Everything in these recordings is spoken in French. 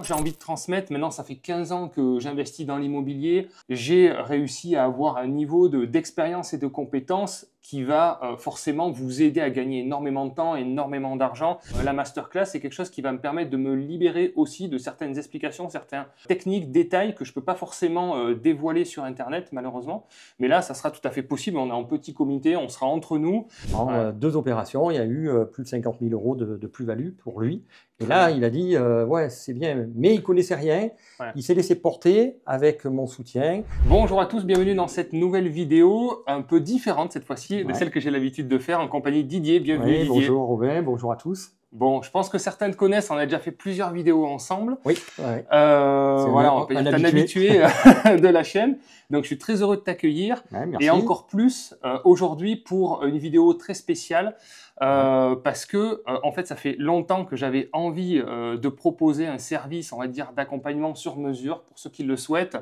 J'ai envie de transmettre, maintenant ça fait 15 ans que j'investis dans l'immobilier, j'ai réussi à avoir un niveau d'expérience et de compétences qui va forcément vous aider à gagner énormément de temps, énormément d'argent. La masterclass, c'est quelque chose qui va me permettre de me libérer aussi de certaines explications, certaines techniques, détails que je ne peux pas forcément dévoiler sur Internet malheureusement. Mais là, ça sera tout à fait possible, on est en petit comité, on sera entre nous. En 2 opérations, il y a eu plus de 50 000 € de plus-value pour lui. Et là, il a dit, ouais, c'est bien, mais il ne connaissait rien. Ouais. Il s'est laissé porter avec mon soutien. Bonjour à tous, bienvenue dans cette nouvelle vidéo, un peu différente cette fois-ci de celle que j'ai l'habitude de faire en compagnie de Didier. Bienvenue Didier. Bonjour Robin, bonjour à tous. Bon, je pense que certains te connaissent, on a déjà fait plusieurs vidéos ensemble. Oui. Voilà, on peut être un habitué de la chaîne. Donc, je suis très heureux de t'accueillir. Et encore plus aujourd'hui pour une vidéo très spéciale. Parce que, en fait, ça fait longtemps que j'avais envie de proposer un service, on va dire, d'accompagnement sur mesure pour ceux qui le souhaitent.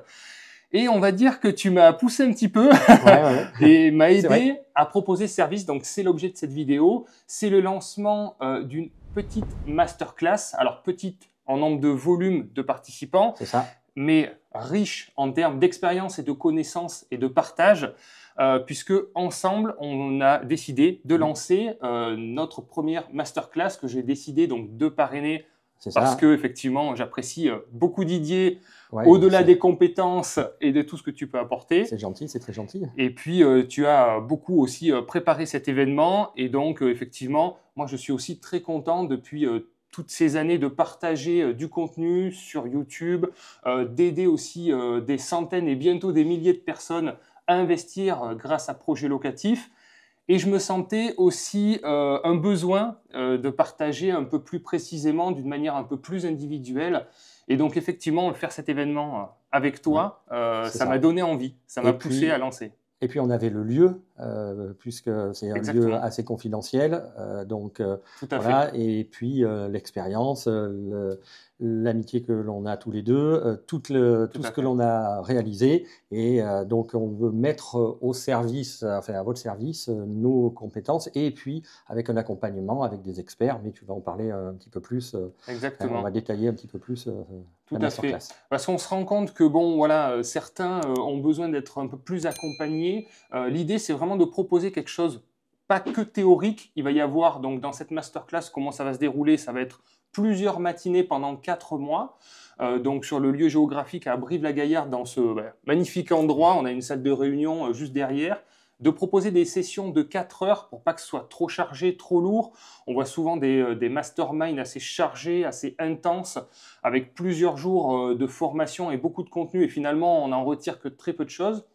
Et on va dire que tu m'as poussé un petit peu et m'a aidé à proposer ce service. Donc, c'est l'objet de cette vidéo. C'est le lancement d'une petite masterclass. Alors, petite en nombre de volumes de participants, mais riche en termes d'expérience et de connaissances et de partage. Puisque ensemble, on a décidé de lancer notre première masterclass que j'ai décidé donc de parrainer parce que effectivement, j'apprécie beaucoup Didier au-delà des compétences et de tout ce que tu peux apporter. C'est gentil, c'est très gentil. Et puis, tu as beaucoup aussi préparé cet événement et donc effectivement, moi je suis aussi très content depuis toutes ces années de partager du contenu sur YouTube, d'aider aussi des centaines et bientôt des milliers de personnes à investir grâce à Projet Locatif. Et je me sentais aussi un besoin de partager un peu plus précisément, d'une manière un peu plus individuelle. Et donc, effectivement, faire cet événement avec toi, ça m'a donné envie, ça m'a poussé à lancer. Et puis, on avait le lieu, puisque c'est un lieu assez confidentiel. Donc, voilà. Et puis, l'expérience, l'amitié que l'on a tous les deux, tout ce que l'on a réalisé. Et donc, on veut mettre au service, enfin à votre service, nos compétences et puis avec un accompagnement, avec des experts. Mais tu vas en parler un petit peu plus. Exactement. On va détailler un petit peu plus tout à fait. Parce qu'on se rend compte que bon, voilà, certains ont besoin d'être un peu plus accompagnés. L'idée, c'est vraiment de proposer quelque chose, pas que théorique. Il va y avoir donc dans cette masterclass, comment ça va se dérouler, ça va être plusieurs matinées pendant 4 mois. Donc sur le lieu géographique à Brive-la-Gaillarde, dans ce magnifique endroit, on a une salle de réunion juste derrière. De proposer des sessions de 4 heures pour pas que ce soit trop chargé, trop lourd. On voit souvent des masterminds assez chargés, assez intenses, avec plusieurs jours de formation et beaucoup de contenu. Et finalement, on n'en retire que très peu de choses.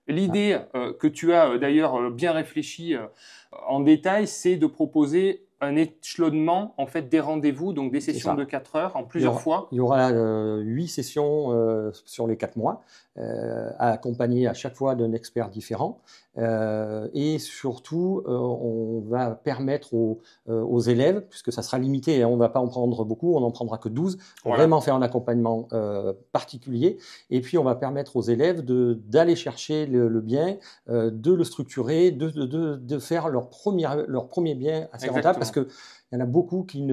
L'idée que tu as d'ailleurs bien réfléchi en détail, c'est de proposer un échelonnement en fait des rendez-vous, donc des sessions de 4 heures en plusieurs fois. Il y aura 8 sessions sur les 4 mois, accompagnées à chaque fois d'un expert différent. Et surtout, on va permettre aux élèves, puisque ça sera limité, on ne va pas en prendre beaucoup, on n'en prendra que 12, pour vraiment faire un accompagnement particulier. Et puis, on va permettre aux élèves d'aller chercher le bien, de le structurer, de faire leur premier bien assez rentable, parce qu'il y en a beaucoup qui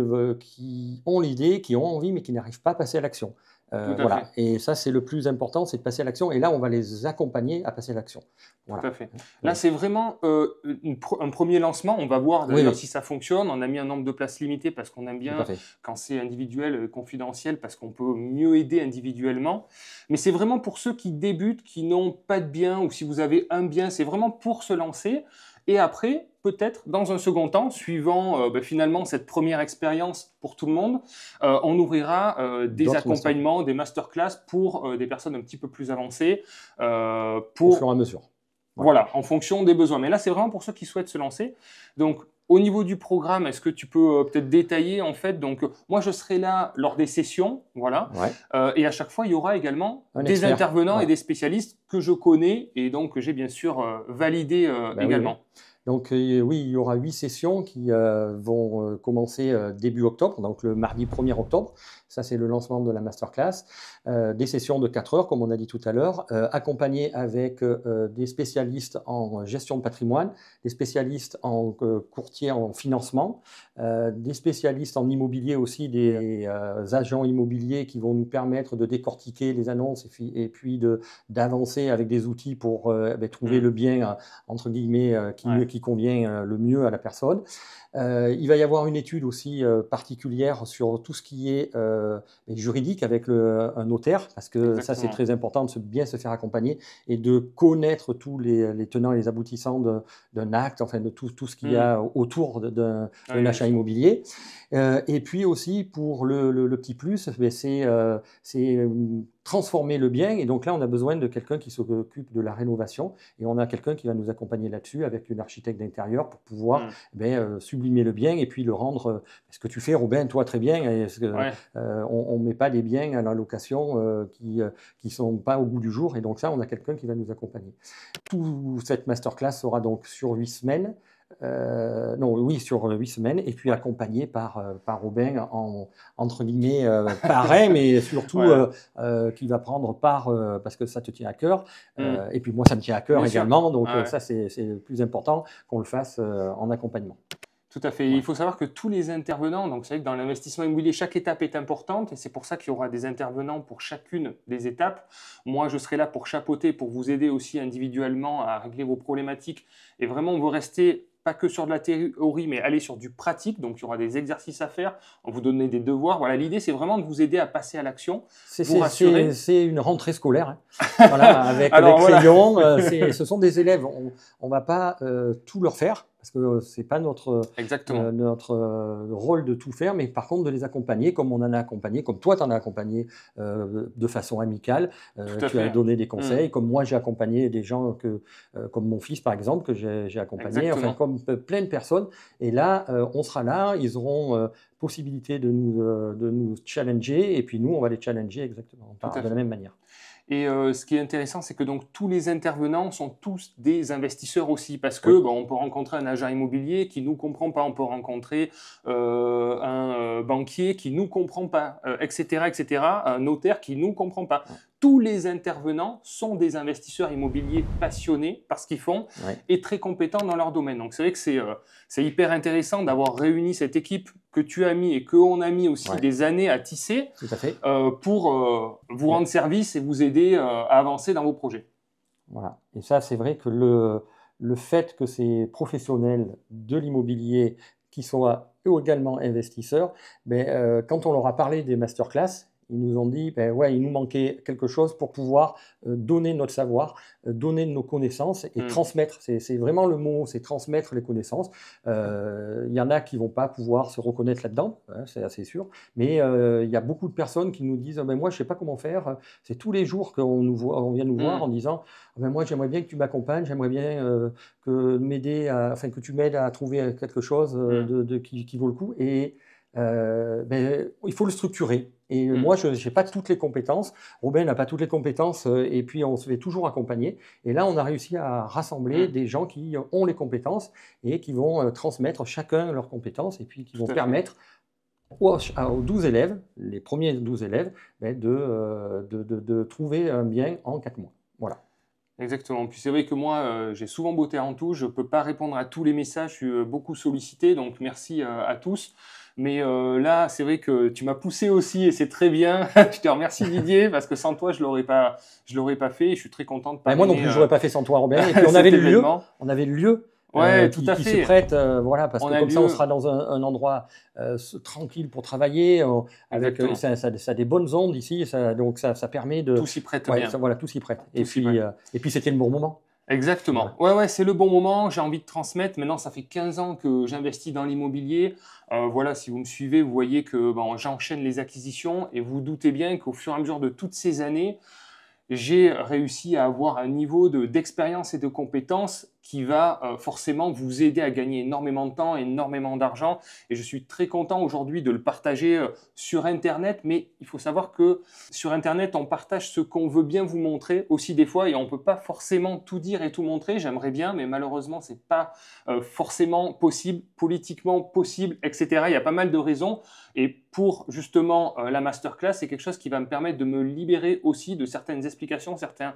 ont l'idée, qui ont envie, mais qui n'arrivent pas à passer à l'action. Voilà. Et ça, c'est le plus important, c'est de passer à l'action. Et là, on va les accompagner à passer à l'action. Voilà. Tout à fait. Là, c'est vraiment un premier lancement. On va voir d'ailleurs si ça fonctionne. On a mis un nombre de places limitées parce qu'on aime bien quand c'est individuel, confidentiel, parce qu'on peut mieux aider individuellement. Mais c'est vraiment pour ceux qui débutent, qui n'ont pas de bien, ou si vous avez un bien, c'est vraiment pour se lancer. Et après, peut-être, dans un second temps, suivant finalement cette première expérience pour tout le monde, on ouvrira des accompagnements, des masterclass pour des personnes un petit peu plus avancées. Au fur et à mesure. Voilà, en fonction des besoins. Mais là, c'est vraiment pour ceux qui souhaitent se lancer. Donc, au niveau du programme, est-ce que tu peux peut-être détailler en fait? Donc, moi, je serai là lors des sessions, voilà. Et à chaque fois, il y aura également des intervenants et des spécialistes que je connais et donc que j'ai bien sûr validé également. Donc oui, il y aura 8 sessions qui vont commencer début octobre, donc le mardi 1er octobre. Ça, c'est le lancement de la masterclass. Des sessions de 4 heures, comme on a dit tout à l'heure, accompagnées avec des spécialistes en gestion de patrimoine, des spécialistes en courtier en financement, des spécialistes en immobilier aussi, des agents immobiliers qui vont nous permettre de décortiquer les annonces et puis d'avancer avec des outils pour trouver le bien, entre guillemets, qui convient le mieux à la personne. Il va y avoir une étude aussi particulière sur tout ce qui est juridique avec un notaire, parce que Exactement. Ça c'est très important de bien se faire accompagner et de connaître tous les tenants et les aboutissants d'un acte, enfin de tout ce qu'il y a autour d'un achat immobilier. Et puis aussi pour le petit plus, c'est transformer le bien, et donc là on a besoin de quelqu'un qui s'occupe de la rénovation, et on a quelqu'un qui va nous accompagner là-dessus avec une architecte d'intérieur pour pouvoir sublimer le bien et puis le rendre, ce que tu fais Robin, toi très bien, on ne met pas des biens à la location qui sont pas au goût du jour, et donc ça on a quelqu'un qui va nous accompagner. Toute cette masterclass sera donc sur 8 semaines. Sur 8 semaines, et puis accompagné par Robin entre guillemets parrain, mais surtout qui va prendre part parce que ça te tient à cœur, et puis moi ça me tient à cœur également, donc ça c'est le plus important qu'on le fasse en accompagnement. Tout à fait. Il faut savoir que tous les intervenants, donc c'est vrai que dans l'investissement immobilier, chaque étape est importante, et c'est pour ça qu'il y aura des intervenants pour chacune des étapes. Moi, je serai là pour chapeauter, pour vous aider aussi individuellement à régler vos problématiques, et vraiment vous restez pas que sur de la théorie, mais aller sur du pratique. Donc, il y aura des exercices à faire, on vous donner des devoirs. Voilà, l'idée, c'est vraiment de vous aider à passer à l'action. C'est une rentrée scolaire, hein. Voilà, avec les crayons. Ce sont des élèves. On ne va pas tout leur faire, parce que ce n'est pas notre rôle de tout faire, mais par contre de les accompagner comme on en a accompagné, comme toi tu en as accompagné de façon amicale, tu as donné des conseils, comme moi j'ai accompagné des gens comme mon fils par exemple, que j'ai accompagné, enfin comme plein de personnes, et là on sera là, ils auront possibilité de nous challenger, et puis nous on va les challenger exactement de la même manière. Et ce qui est intéressant, c'est que donc tous les intervenants sont tous des investisseurs aussi, parce que on peut rencontrer un agent immobilier qui nous comprend pas, on peut rencontrer un banquier qui nous comprend pas, etc., un notaire qui nous comprend pas. Tous les intervenants sont des investisseurs immobiliers passionnés par ce qu'ils font et très compétents dans leur domaine. Donc c'est vrai que c'est hyper intéressant d'avoir réuni cette équipe que tu as mis et qu'on a mis aussi des années à tisser pour vous rendre service et vous aider à avancer dans vos projets. Voilà. Et ça, c'est vrai que le fait que ces professionnels de l'immobilier qui soient eux également investisseurs, quand on leur a parlé des masterclass, ils nous ont dit, il nous manquait quelque chose pour pouvoir donner notre savoir, donner nos connaissances et transmettre. C'est vraiment le mot, c'est transmettre les connaissances. Il y en a qui ne vont pas pouvoir se reconnaître là-dedans, hein, c'est assez sûr, mais il y a beaucoup de personnes qui nous disent, moi je ne sais pas comment faire. C'est tous les jours qu'on vient nous voir en disant, moi j'aimerais bien que tu m'accompagnes, j'aimerais bien que tu m'aides à trouver quelque chose qui vaut le coup. Et il faut le structurer. Et moi, je n'ai pas toutes les compétences. Robin n'a pas toutes les compétences. Et puis, on se fait toujours accompagner. Et là, on a réussi à rassembler des gens qui ont les compétences et qui vont transmettre chacun leurs compétences et puis qui vont permettre aux 12 élèves, les premiers 12 élèves, de trouver un bien en 4 mois. Voilà. Exactement. Puis c'est vrai que moi, j'ai souvent botté en touche. Je ne peux pas répondre à tous les messages. Je suis beaucoup sollicité. Donc, merci à tous. Mais là, c'est vrai que tu m'as poussé aussi et c'est très bien. Je te remercie Didier parce que sans toi, je l'aurais pas fait. Et je suis très content de parler. Moi non plus, je l'aurais pas fait sans toi, Robin. Et puis on avait le lieu. On avait le lieu. Qui se prête, parce que comme ça on sera dans un endroit tranquille pour travailler, avec ça a des bonnes ondes ici, donc ça permet de... Tout s'y prête bien. Tout s'y prête. Et puis c'était le bon moment. Exactement. Ouais, c'est le bon moment, j'ai envie de transmettre. Maintenant, ça fait 15 ans que j'investis dans l'immobilier. Si vous me suivez, vous voyez que j'enchaîne les acquisitions et vous doutez bien qu'au fur et à mesure de toutes ces années, j'ai réussi à avoir un niveau d'expérience et de compétences qui va forcément vous aider à gagner énormément de temps, énormément d'argent. Et je suis très content aujourd'hui de le partager sur Internet. Mais il faut savoir que sur Internet, on partage ce qu'on veut bien vous montrer aussi des fois. Et on ne peut pas forcément tout dire et tout montrer. J'aimerais bien, mais malheureusement, ce n'est pas forcément possible, politiquement possible, etc. Il y a pas mal de raisons. Et pour justement la masterclass, c'est quelque chose qui va me permettre de me libérer aussi de certaines explications, certaines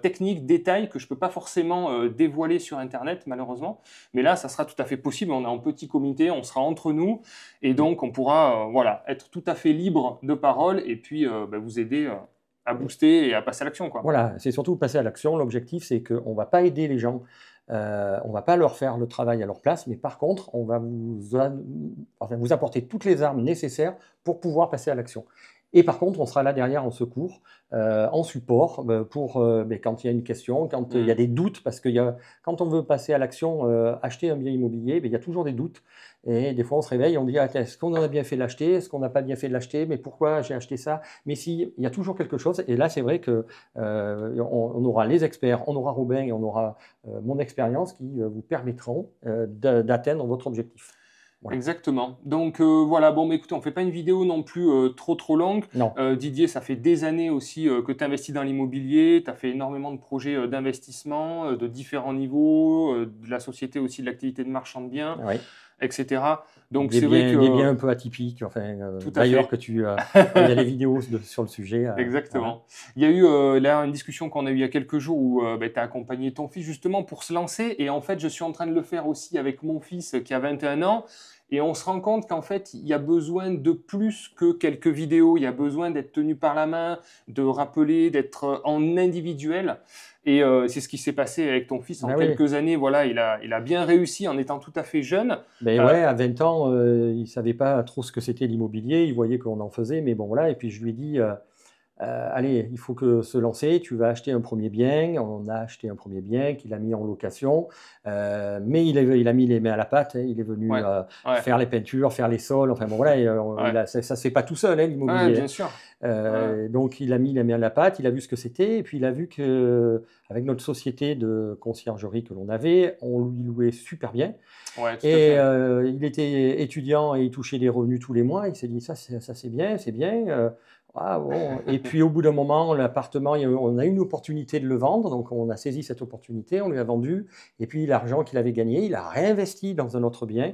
techniques, détails que je ne peux pas forcément dévoiler sur Internet, malheureusement. Mais là, ça sera tout à fait possible. On est en petit comité, on sera entre nous. Et donc, on pourra voilà, être tout à fait libre de parole et puis vous aider à booster et à passer à l'action. Voilà, c'est surtout passer à l'action. L'objectif, c'est qu'on ne va pas aider les gens. On ne va pas leur faire le travail à leur place, mais par contre, on va vous apporter toutes les armes nécessaires pour pouvoir passer à l'action. Et par contre, on sera là derrière en secours, en support, pour quand il y a une question, quand il y a des doutes, parce que quand on veut passer à l'action, acheter un bien immobilier, il y a toujours des doutes. Et des fois, on se réveille, on dit est-ce qu'on a bien fait de l'acheter, est-ce qu'on n'a pas bien fait de l'acheter, mais pourquoi j'ai acheté ça? Mais si, il y a toujours quelque chose. Et là, c'est vrai que on aura les experts, on aura Robin et on aura mon expérience qui vous permettront d'atteindre votre objectif. Voilà. Exactement. Donc voilà, bon, mais écoutez, on ne fait pas une vidéo non plus trop longue. Didier, ça fait des années aussi que tu investis dans l'immobilier, tu as fait énormément de projets d'investissement de différents niveaux, de la société aussi, de l'activité de marchand de biens, etc. Donc c'est vrai que des biens un peu atypiques, enfin, d'ailleurs que il y a des vidéos sur le sujet. Exactement. Voilà. Il y a eu là une discussion qu'on a eue il y a quelques jours où tu as accompagné ton fils justement pour se lancer, et en fait je suis en train de le faire aussi avec mon fils qui a 21 ans. Et on se rend compte qu'en fait, il y a besoin de plus que quelques vidéos. Il y a besoin d'être tenu par la main, de rappeler, d'être en individuel. Et c'est ce qui s'est passé avec ton fils en quelques années. Voilà, il a bien réussi en étant tout à fait jeune. Ouais, à 20 ans, il ne savait pas trop ce que c'était l'immobilier. Il voyait qu'on en faisait, mais bon, voilà. Et puis je lui ai dit, allez, il faut se lancer, tu vas acheter un premier bien. On a acheté un premier bien qu'il a mis en location, mais il a mis les mains à la pâte, il est venu faire les peintures, faire les sols, enfin bon voilà, ça se fait pas tout seul, l'immobilier. Bien sûr. Donc il a mis les mains à la pâte, il a vu ce que c'était, et puis il a vu qu'avec notre société de conciergerie que l'on avait, on lui louait super bien. Et il était étudiant et il touchait des revenus tous les mois, il s'est dit ça c'est bien, c'est bien. Bon. Et puis au bout d'un moment, l'appartement, on a eu une opportunité de le vendre, donc on a saisi cette opportunité, on lui a vendu, et puis l'argent qu'il avait gagné, il a réinvesti dans un autre bien.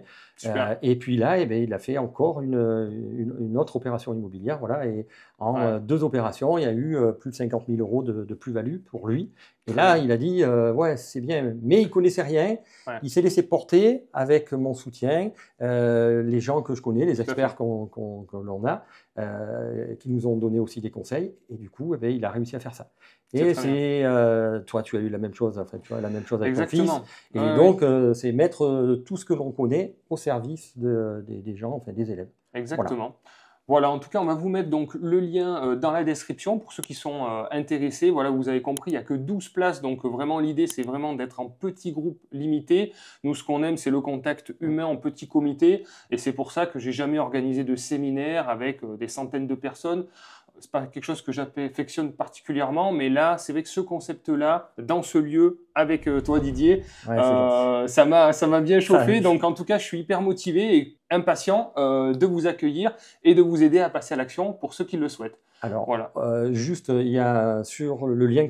Et puis là, il a fait encore une autre opération immobilière, voilà, et en 2 opérations, il y a eu plus de 50 000 € de plus-value pour lui. Et là, il a dit, ouais, c'est bien, mais il ne connaissait rien, il s'est laissé porter avec mon soutien, les gens que je connais, les experts que l'on a, qui nous ont donné aussi des conseils, et du coup, il a réussi à faire ça. Et c'est, toi, tu as eu la même chose, enfin, tu as la même chose avec ton fils, et donc, c'est mettre tout ce que l'on connaît au service des gens, enfin, des élèves. Exactement. Voilà, en tout cas, on va vous mettre donc le lien dans la description pour ceux qui sont intéressés. Voilà, vous avez compris, il n'y a que 12 places, donc vraiment l'idée, c'est vraiment d'être en petit groupe limité. Nous, ce qu'on aime, c'est le contact humain en petit comité, et c'est pour ça que j'ai jamais organisé de séminaire avec des centaines de personnes. C'est pas quelque chose que j'affectionne particulièrement, mais là, c'est vrai que ce concept-là, dans ce lieu, avec toi Didier, ça m'a bien chauffé. Donc en tout cas, je suis hyper motivé et impatient de vous accueillir et de vous aider à passer à l'action pour ceux qui le souhaitent. Alors, voilà. Juste, il y a sur le lien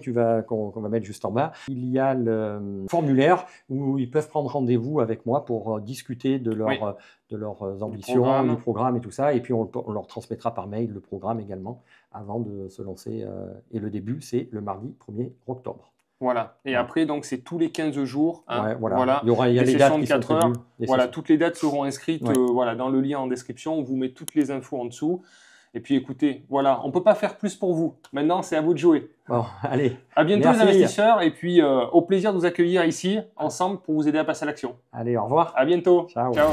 qu'on va mettre juste en bas, il y a le formulaire où ils peuvent prendre rendez-vous avec moi pour discuter de leurs ambitions, du programme et tout ça. Et puis, on leur transmettra par mail le programme également avant de se lancer. Et le début, c'est le mardi 1er octobre. Voilà. Et après, donc, c'est tous les 15 jours. Voilà. Il y a les dates qui sont prévues. Voilà, toutes les dates seront inscrites dans le lien en description. On vous met toutes les infos en dessous. Et puis écoutez, voilà, on ne peut pas faire plus pour vous. Maintenant, c'est à vous de jouer. Bon, allez. À bientôt les investisseurs, et puis au plaisir de vous accueillir ici, ensemble, pour vous aider à passer à l'action. Allez, au revoir. À bientôt. Ciao. Ciao.